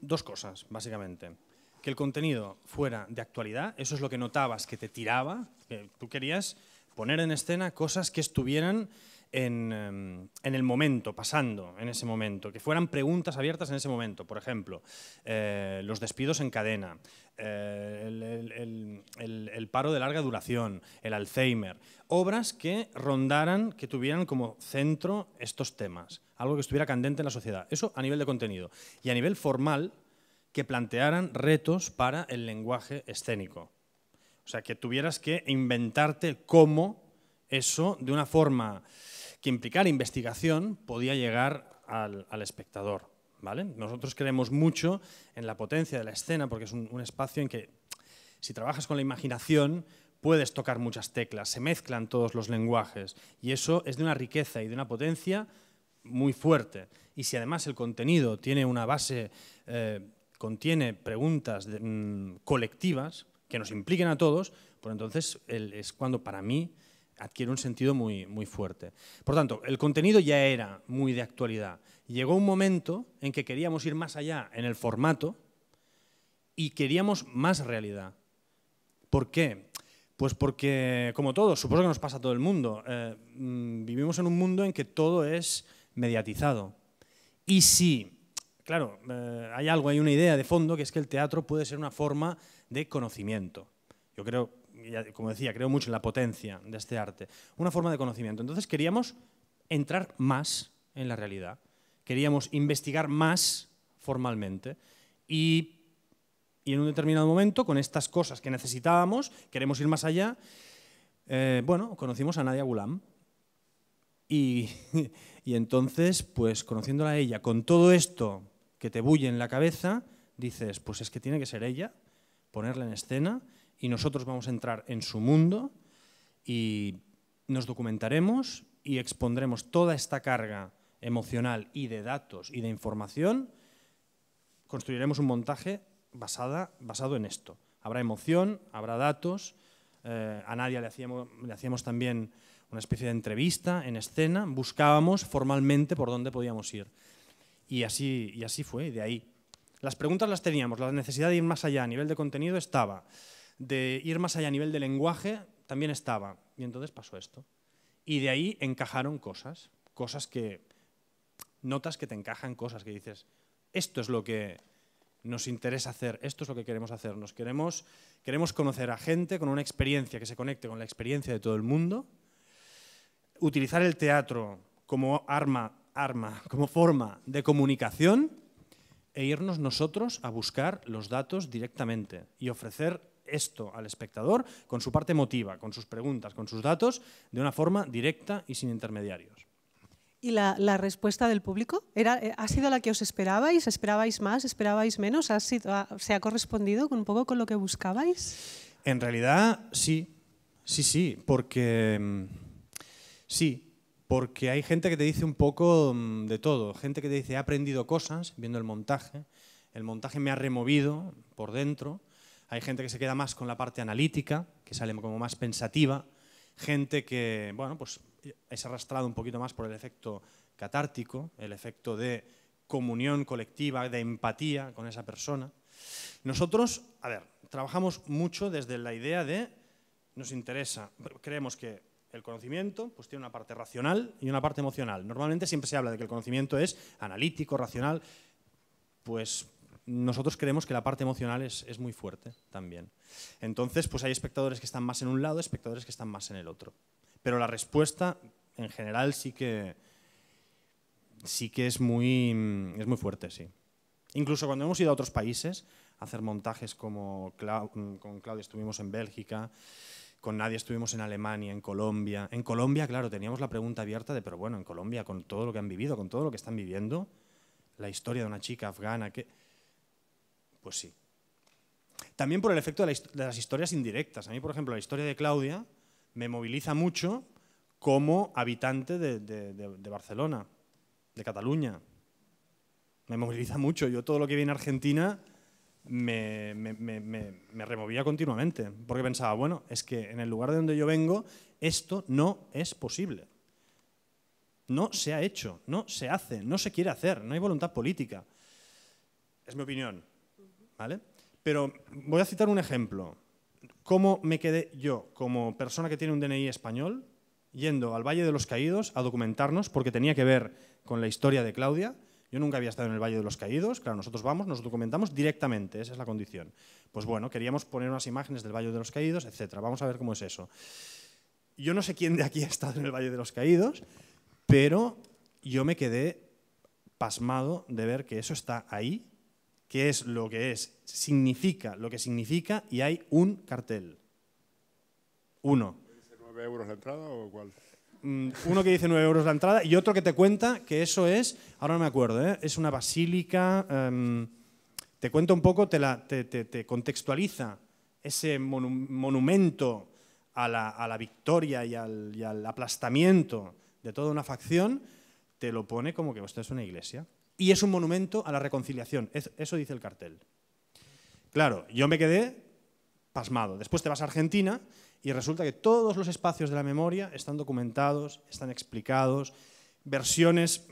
dos cosas, básicamente. Que el contenido fuera de actualidad, eso es lo que notabas que te tiraba, que tú querías poner en escena cosas que estuvieran en el momento, pasando en ese momento, que fueran preguntas abiertas en ese momento. Por ejemplo, los despidos en cadena, el paro de larga duración, el Alzheimer, obras que rondaran, que tuvieran como centro estos temas, algo que estuviera candente en la sociedad. Eso a nivel de contenido. Y a nivel formal, que plantearan retos para el lenguaje escénico. O sea, que tuvieras que inventarte cómo eso, de una forma que implicara investigación, podía llegar al espectador, ¿vale? Nosotros creemos mucho en la potencia de la escena, porque es un espacio en que, si trabajas con la imaginación, puedes tocar muchas teclas, se mezclan todos los lenguajes, y eso es de una riqueza y de una potencia muy fuerte. Y si además el contenido tiene una base, contiene preguntas colectivas que nos impliquen a todos, pues entonces es cuando para mí adquiere un sentido muy fuerte. Por tanto, el contenido ya era muy de actualidad. Llegó un momento en que queríamos ir más allá en el formato y queríamos más realidad. ¿Por qué? Pues porque, como todo, supongo que nos pasa a todo el mundo, vivimos en un mundo en que todo es mediatizado. Y sí, claro, hay una idea de fondo, que es que el teatro puede ser una forma de conocimiento. Yo creo, como decía, creo mucho en la potencia de este arte. Una forma de conocimiento. Entonces queríamos entrar más en la realidad. Queríamos investigar más formalmente. Y en un determinado momento, con estas cosas que necesitábamos, queremos ir más allá, bueno, conocimos a Nadia Gulam. Y entonces, pues conociéndola a ella, con todo esto que te bulle en la cabeza, dices, pues es que tiene que ser ella, ponerla en escena, y nosotros vamos a entrar en su mundo y nos documentaremos y expondremos toda esta carga emocional y de datos y de información. Construiremos un montaje basado en esto. Habrá emoción, habrá datos. A Nadia le hacíamos también una especie de entrevista en escena. Buscábamos formalmente por dónde podíamos ir. Y así fue, de ahí. Las preguntas las teníamos, la necesidad de ir más allá a nivel de contenido estaba, de ir más allá a nivel de lenguaje también estaba, y entonces pasó esto. Y de ahí encajaron cosas que, notas que te encajan, cosas que dices, esto es lo que nos interesa hacer, esto es lo que queremos hacer, queremos conocer a gente con una experiencia que se conecte con la experiencia de todo el mundo, utilizar el teatro como como forma de comunicación, e irnos nosotros a buscar los datos directamente y ofrecer esto al espectador con su parte emotiva, con sus preguntas, con sus datos, de una forma directa y sin intermediarios. ¿Y la respuesta del público? ¿Ha sido la que os esperabais? ¿Esperabais más? ¿Esperabais menos? ¿Se ha correspondido un poco con lo que buscabais? En realidad, sí, porque hay gente que te dice un poco de todo, gente que te dice, he aprendido cosas viendo el montaje me ha removido por dentro, hay gente que se queda más con la parte analítica, que sale como más pensativa, gente que, bueno, pues es arrastrado un poquito más por el efecto catártico, el efecto de comunión colectiva, de empatía con esa persona. Nosotros, a ver, trabajamos mucho desde la idea de, nos interesa, creemos que el conocimiento pues, tiene una parte racional y una parte emocional. Normalmente siempre se habla de que el conocimiento es analítico, racional, pues nosotros creemos que la parte emocional es muy fuerte también. Entonces, pues hay espectadores que están más en un lado, espectadores que están más en el otro. Pero la respuesta, en general, sí que es muy fuerte, sí. Incluso cuando hemos ido a otros países hacer montajes como con Claudia estuvimos en Bélgica, con Nadia estuvimos en Alemania, en Colombia. En Colombia, claro, teníamos la pregunta abierta de, pero bueno, en Colombia, con todo lo que han vivido, con todo lo que están viviendo, la historia de una chica afgana, que... Pues sí. También por el efecto de las historias indirectas. A mí, por ejemplo, la historia de Claudia me moviliza mucho como habitante de Barcelona, de Cataluña. Me moviliza mucho. Yo todo lo que vi en Argentina me removía continuamente, porque pensaba, bueno, es que en el lugar de donde yo vengo esto no es posible. No se ha hecho, no se hace, no se quiere hacer, no hay voluntad política. Es mi opinión, ¿vale? Pero voy a citar un ejemplo. ¿Cómo me quedé yo, como persona que tiene un DNI español, yendo al Valle de los Caídos a documentarnos, porque tenía que ver con la historia de Claudia? Yo nunca había estado en el Valle de los Caídos, claro, nosotros vamos, nos documentamos directamente, esa es la condición. Pues bueno, queríamos poner unas imágenes del Valle de los Caídos, etc. Vamos a ver cómo es eso. Yo no sé quién de aquí ha estado en el Valle de los Caídos, pero yo me quedé pasmado de ver que eso está ahí, qué es, significa lo que significa, y hay un cartel. Uno. ¿Dice 9 euros la entrada o cuál? Uno que dice 9 euros la entrada y otro que te cuenta que eso es, ahora no me acuerdo, es una basílica, te cuenta un poco, te contextualiza ese monumento a la victoria y al aplastamiento de toda una facción, te lo pone como que esto es una iglesia. Y es un monumento a la reconciliación, eso dice el cartel. Claro, yo me quedé pasmado. Después te vas a Argentina y resulta que todos los espacios de la memoria están documentados, están explicados, versiones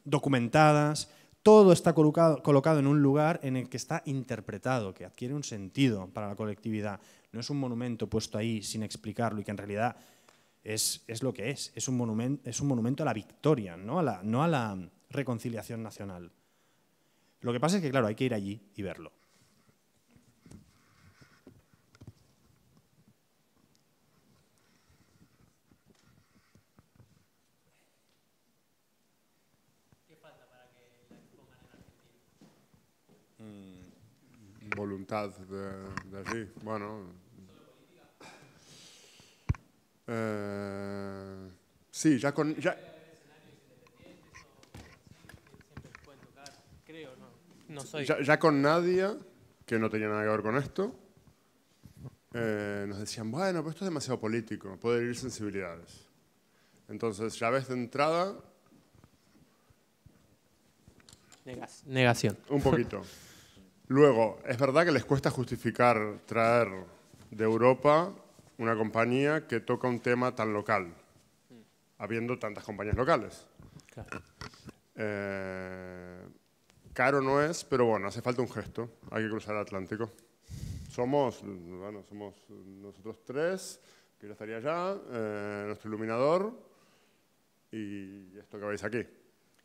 documentadas, todo está colocado en un lugar en el que está interpretado, que adquiere un sentido para la colectividad. No es un monumento puesto ahí sin explicarlo y que en realidad es lo que es un monumento a la victoria, no a la reconciliación nacional. Lo que pasa es que, claro, hay que ir allí y verlo. Voluntad de allí. Bueno. Sí, ya con... Ya con Nadia, que no tenía nada que ver con esto, nos decían, bueno, pero esto es demasiado político, puede herir sensibilidades. Entonces, ya ves de entrada... Negación. Un poquito. Luego, es verdad que les cuesta justificar traer de Europa una compañía que toca un tema tan local, habiendo tantas compañías locales. Claro. Caro no es, pero bueno, hace falta un gesto. Hay que cruzar el Atlántico. Somos nosotros tres, que ya estaría allá, nuestro iluminador y esto que veis aquí.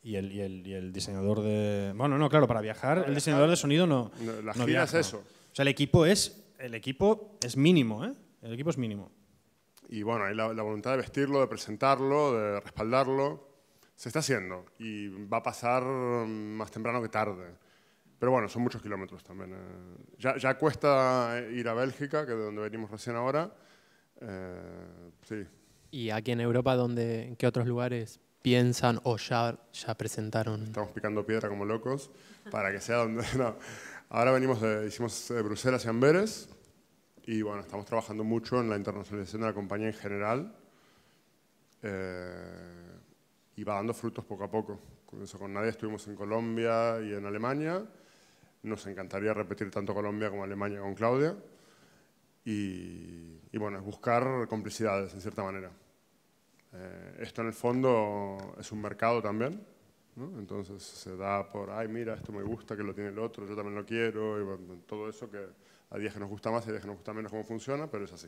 Y el diseñador de... Bueno, no, claro, para viajar, el diseñador de sonido no gira viaja. es eso. O sea, el equipo es mínimo, ¿eh? El equipo es mínimo. Y bueno, hay la voluntad de vestirlo, de presentarlo, de respaldarlo. Se está haciendo y va a pasar más temprano que tarde. Pero bueno, son muchos kilómetros también. Ya cuesta ir a Bélgica, que es de donde venimos recién ahora. Sí. ¿Y aquí en Europa, en qué otros lugares piensan o ya presentaron? Estamos picando piedra como locos para que sea donde... No. Ahora hicimos Bruselas y Amberes y bueno, estamos trabajando mucho en la internacionalización de la compañía en general y va dando frutos poco a poco. Con Nadia estuvimos en Colombia y en Alemania. Nos encantaría repetir tanto Colombia como Alemania con Claudia y bueno, es buscar complicidades en cierta manera. Esto en el fondo es un mercado también, ¿no? Entonces se da por, ay mira, esto me gusta, que lo tiene el otro, yo también lo quiero, y bueno, todo eso que hay días que nos gusta más y hay días que nos gusta menos cómo funciona, pero es así.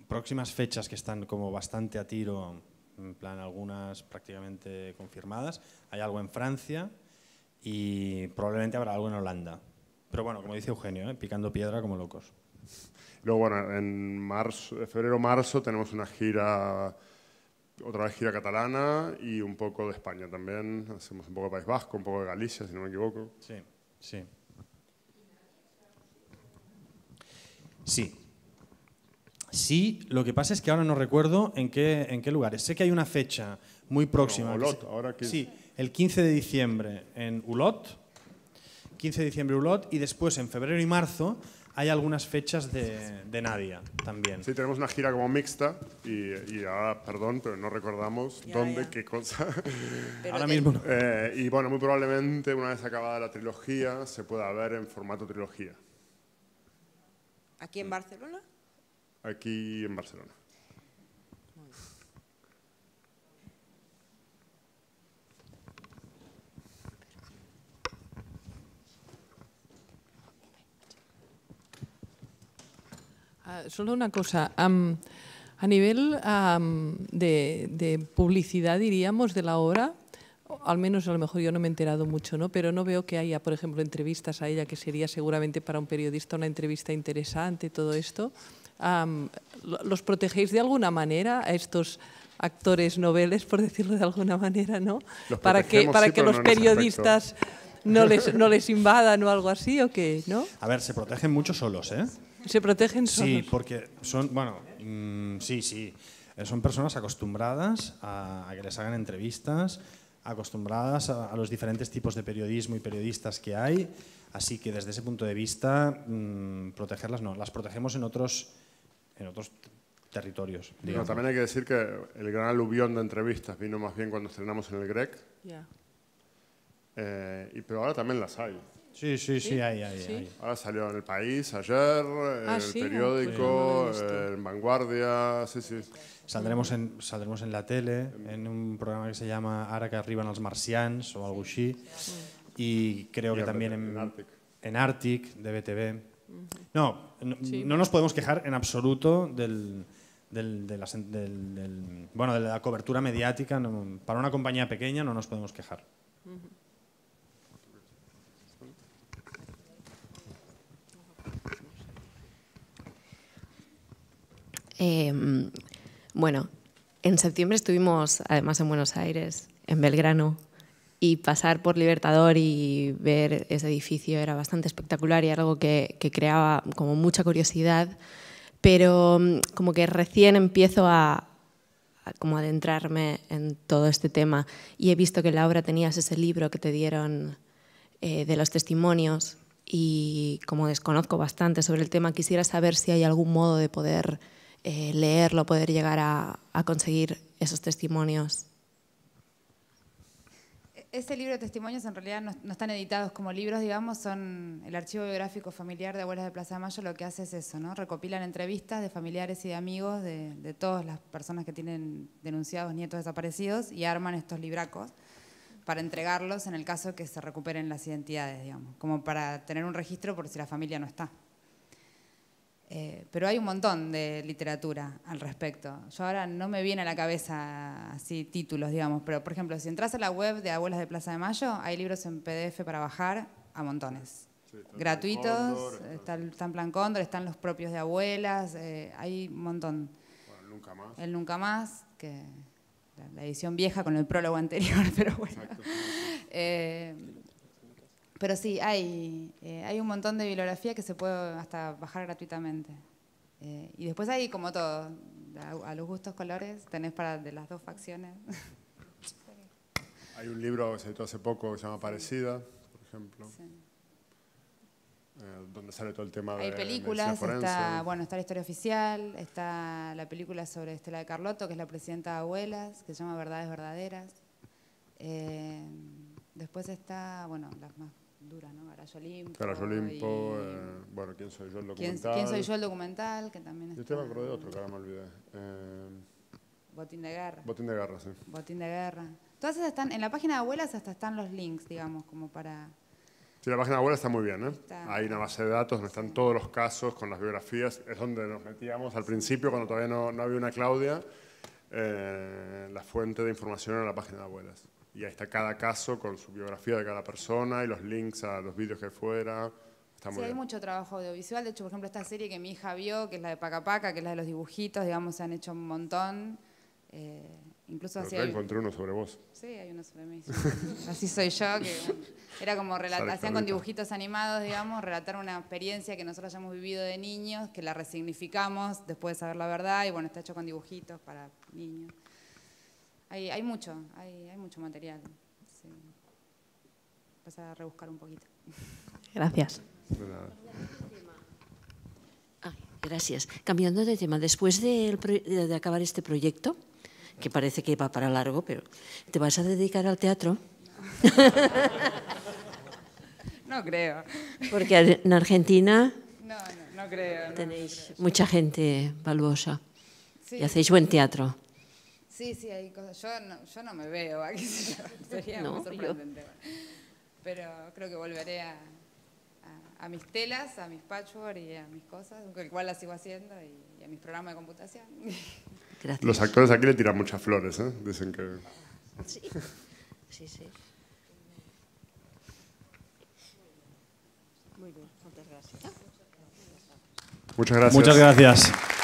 Próximas fechas que están como bastante a tiro, en plan algunas prácticamente confirmadas. Hay algo en Francia y probablemente habrá algo en Holanda. Pero bueno, como dice Eugenio, picando piedra como locos. Luego, bueno, en febrero-marzo tenemos una gira... Otra vez gira catalana y un poco de España también. Hacemos un poco de País Vasco, un poco de Galicia, si no me equivoco. Sí, sí. Sí. Sí, lo que pasa es que ahora no recuerdo en qué lugares. Sé que hay una fecha muy próxima. Bueno, Olot, ahora que... Sí, el 15 de diciembre en Olot. 15 de diciembre Olot, y después en febrero y marzo hay algunas fechas de Nadia también. Sí, tenemos una gira como mixta y ahora, perdón, pero no recordamos dónde, qué cosa. Ahora mismo no. Y bueno, muy probablemente una vez acabada la trilogía se pueda ver en formato trilogía. ¿Aquí en Barcelona? Aquí en Barcelona. Solo una cosa, a nivel de publicidad, diríamos, de la obra, al menos a lo mejor yo no me he enterado mucho, ¿no? Pero no veo que haya, por ejemplo, entrevistas a ella, que sería seguramente para un periodista una entrevista interesante, todo esto. ¿Los protegéis de alguna manera a estos actores noveles, por decirlo de alguna manera, ¿no? Para que los periodistas no les invadan o algo así, ¿o qué? ¿No? A ver, se protegen mucho solos, ¿eh? ¿Se protegen solos? Sí, porque son, bueno, sí. Son personas acostumbradas a que les hagan entrevistas, acostumbradas a los diferentes tipos de periodismo y periodistas que hay, así que desde ese punto de vista, protegerlas no, las protegemos en otros territorios. Bueno, también hay que decir que el gran aluvión de entrevistas vino más bien cuando estrenamos en el GREC, pero ahora también las hay. Sí, hay. Ahora salió en El País ayer, en el periódico, en Vanguardia, sí. Saldremos en la tele, en un programa que se llama Ara que arriben els marcians o algo así, y creo que también en Arctic, de BTV. No nos podemos quejar en absoluto de la cobertura mediática. Para una compañía pequeña no nos podemos quejar. Bueno, en septiembre estuvimos además en Buenos Aires, en Belgrano, y pasar por Libertador y ver ese edificio era bastante espectacular y algo que creaba como mucha curiosidad, pero como que recién empiezo a como adentrarme en todo este tema, y he visto que en la obra tenías ese libro que te dieron de los testimonios, y como desconozco bastante sobre el tema, quisiera saber si hay algún modo de poder leerlo, poder llegar a conseguir esos testimonios. Ese libro de testimonios en realidad no están editados como libros, digamos, son el archivo biográfico familiar de Abuelas de Plaza de Mayo. Lo que hace es eso, ¿no? Recopilan entrevistas de familiares y de amigos de todas las personas que tienen denunciados nietos desaparecidos y arman estos libracos para entregarlos en el caso que se recuperen las identidades, digamos, como para tener un registro por si la familia no está. Pero hay un montón de literatura al respecto. Yo ahora no me viene a la cabeza así títulos, digamos, pero por ejemplo, si entras a la web de Abuelas de Plaza de Mayo, hay libros en PDF para bajar a montones. Sí, gratuitos, está en Plan Cóndor, están los propios de abuelas, hay un montón. Bueno, el Nunca Más. El Nunca Más, que la edición vieja con el prólogo anterior, pero bueno. Pero sí, hay un montón de bibliografía que se puede hasta bajar gratuitamente. Y después hay como todo, a los gustos colores, tenés para de las dos facciones. Hay un libro que se editó hace poco que se llama Parecida, por ejemplo, sí. Donde sale todo el tema de hay películas, está la historia oficial, está la película sobre Estela de Carlotto, que es la presidenta de Abuelas, que se llama Verdades Verdaderas. Después está, las más duras, ¿no? Garayo Olimpo. ¿Quién soy yo? El documental. ¿Quién soy yo? El documental, que también está. Yo me acordé de otro, que ahora me olvidé. Botín de Guerra. Botín de Guerra, sí. Botín de Guerra. Todas esas están, en la página de Abuelas hasta están los links, digamos, como para... Sí, la página de Abuelas está muy bien, ¿eh? Hay una base de datos donde están todos los casos con las biografías. Es donde nos metíamos al principio, cuando todavía no había una Claudia. La fuente de información era la página de Abuelas. Y ahí está cada caso con su biografía de cada persona y los links a los vídeos que fuera. Está muy bien. Hay mucho trabajo audiovisual. De hecho, por ejemplo, esta serie que mi hija vio, que es la de Paca Paca, que es la de los dibujitos, digamos, se han hecho un montón. incluso Pero así te encontré uno sobre vos. Sí, hay uno sobre mí. Así soy yo, que bueno, era como hacían con dibujitos animados, digamos, relatar una experiencia que nosotros hayamos vivido de niños, que la resignificamos después de saber la verdad, y bueno, está hecho con dibujitos para niños. Hay mucho material. Sí. Vas a rebuscar un poquito. Gracias. Gracias. Cambiando de tema, después de acabar este proyecto, que parece que va para largo, pero ¿te vas a dedicar al teatro? No creo. Porque en Argentina no creo. Tenéis mucha gente valuosa. Sí. Y hacéis buen teatro. Sí, hay cosas. Yo no me veo aquí, sería muy sorprendente. Pero creo que volveré a mis telas, a mis patchwork y a mis cosas, igual las sigo haciendo, y a mis programas de computación. Gracias. Los actores aquí le tiran muchas flores, ¿eh? Dicen que... Sí. Muy bien, muchas gracias. Muchas gracias. Muchas gracias.